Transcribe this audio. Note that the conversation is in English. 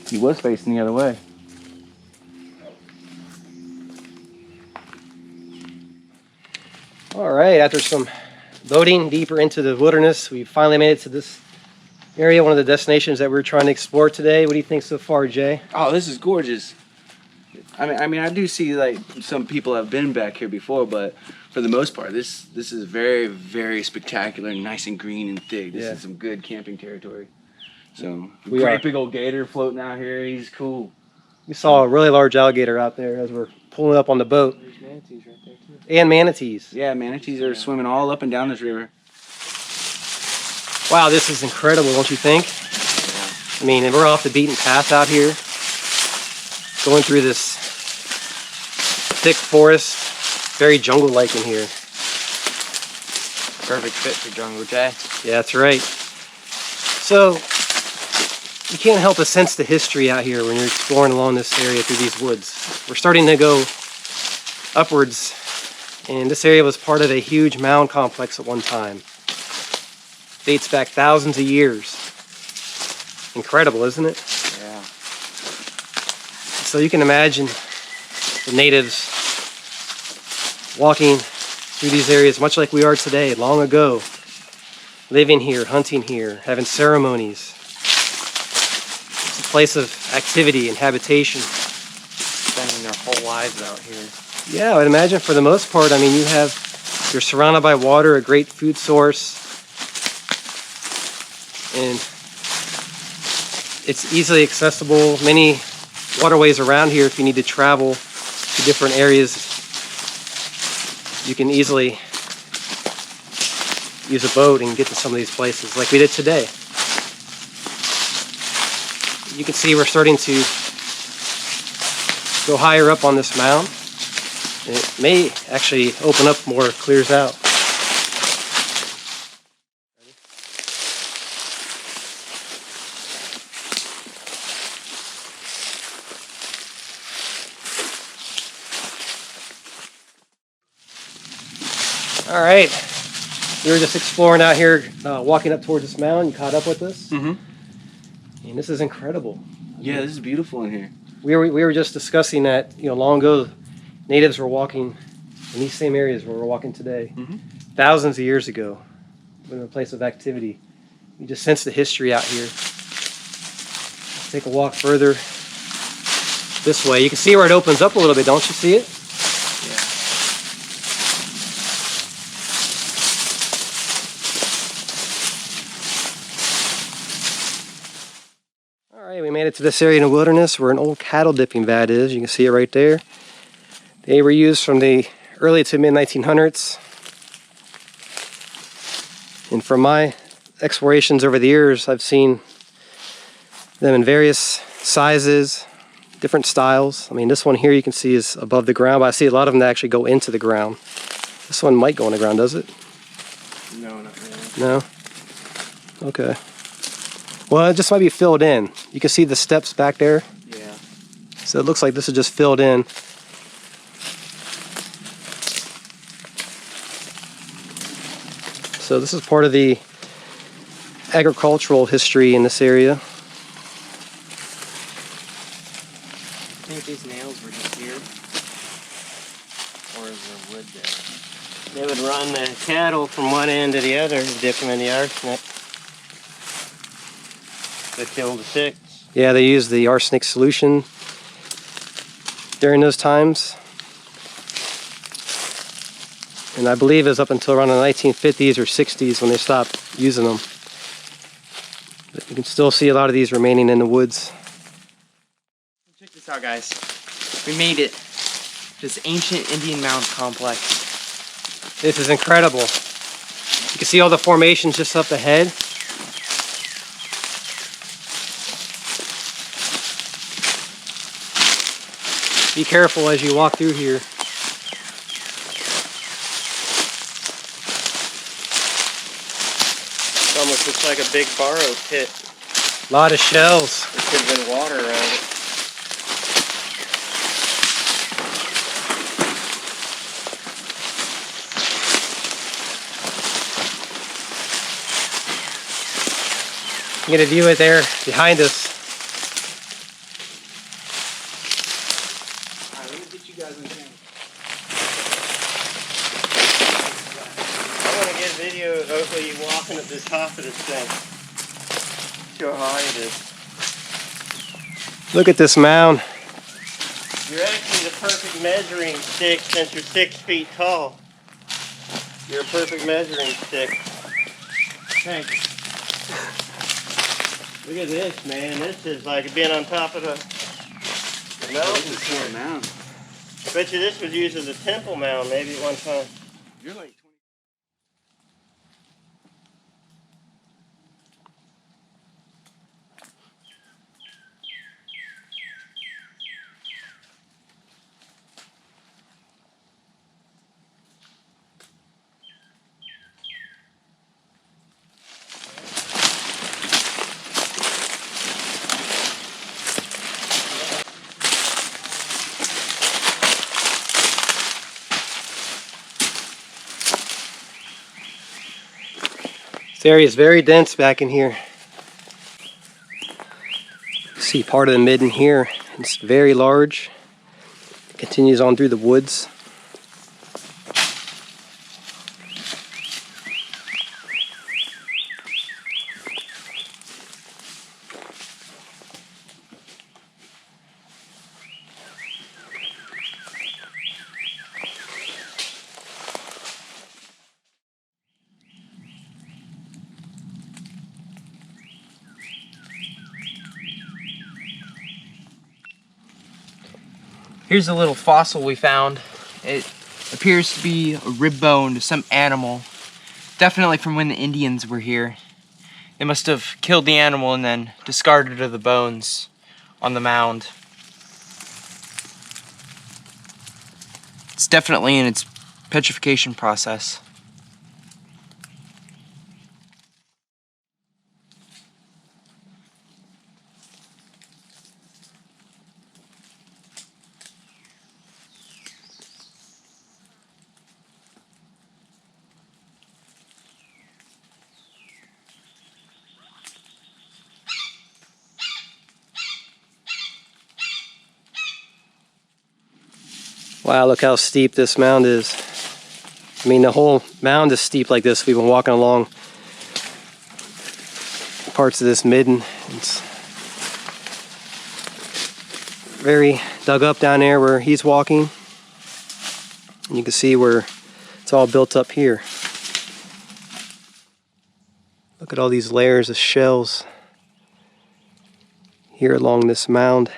He was facing the other way. All right, after some boating deeper into the wilderness, we finally made it to this area, one of the destinations that we're trying to explore today. What do you think so far, Jay? Oh, this is gorgeous. I mean, I do see like some people have been back here before, but for the most part, this is very, very spectacular, nice and green and thick. This is some good camping territory. So, great big old gator floating out here. He's cool. We saw a really large alligator out there as we're pulling up on the boat. There's manatees right there too. And manatees. Yeah, manatees are swimming all up and down this river. Wow, this is incredible, don't you think? Yeah. I mean, we're off the beaten path out here, going through this thick forest, very jungle-like in here. Perfect fit for jungle, Jay. Yeah, that's right. So, you can't help but sense the history out here when you're exploring along this area through these woods. We're starting to go upwards, and this area was part of a huge mound complex at one time. Dates back thousands of years. Incredible, isn't it? Yeah. So you can imagine the natives walking through these areas much like we are today, long ago, living here, hunting here, having ceremonies. It's a place of activity and habitation. Spending their whole lives out here. Yeah, I would imagine for the most part, I mean, you're surrounded by water, a great food source, and it's easily accessible. Many waterways around here, if you need to travel to different areas, you can easily use a boat and get to some of these places like we did today. You can see we're starting to go higher up on this mound. And it may actually open up more, clears out. All right, we were just exploring out here, walking up towards this mound. You caught up with us? Mm-hmm. And this is incredible. Yeah, this is beautiful in here. We were just discussing that, long ago, natives were walking in these same areas where we're walking today. Mm-hmm. Thousands of years ago, in a place of activity. You just sense the history out here. Let's take a walk further this way. You can see where it opens up a little bit, don't you see it? We made it to this area in the wilderness where an old cattle dipping vat is. You can see it right there. They were used from the early to mid 1900s. And from my explorations over the years, I've seen them in various sizes, different styles. I mean, this one here you can see is above the ground, but I see a lot of them that actually go into the ground. This one might go in the ground, does it? No, not really. No? Okay. Well, it just might be filled in. You can see the steps back there. Yeah. So it looks like this is just filled in. So this is part of the agricultural history in this area. I think these nails were just here. Or is there wood there? They would run the cattle from one end to the other and dip them in the arsenic to kill the ticks. Yeah, they used the arsenic solution during those times. And I believe it was up until around the 1950s or 60s when they stopped using them. But you can still see a lot of these remaining in the woods. Check this out, guys. We made it. This ancient Indian mound complex. This is incredible. You can see all the formations just up ahead. Be careful as you walk through here. It almost looks like a big borrow pit. A lot of shells. There could have been water around it. You get a view of there behind us. of this thing. See how high it is. Look at this mound. You're actually the perfect measuring stick since you're 6 feet tall. You're a perfect measuring stick. Thanks. Look at this, man. This is like being on top of the mountain. This is a mound. I bet you this was used as a temple mound maybe at one time. You're like 20. This area is very dense back in here. See part of the midden here. It's very large. It continues on through the woods. Here's a little fossil we found. It appears to be a rib bone to some animal. Definitely from when the Indians were here. They must have killed the animal and then discarded the bones on the mound. It's definitely in its petrification process. Wow, look how steep this mound is. I mean, the whole mound is steep like this. We've been walking along parts of this midden. It's very dug up down there where he's walking. And you can see where it's all built up here. Look at all these layers of shells here along this mound.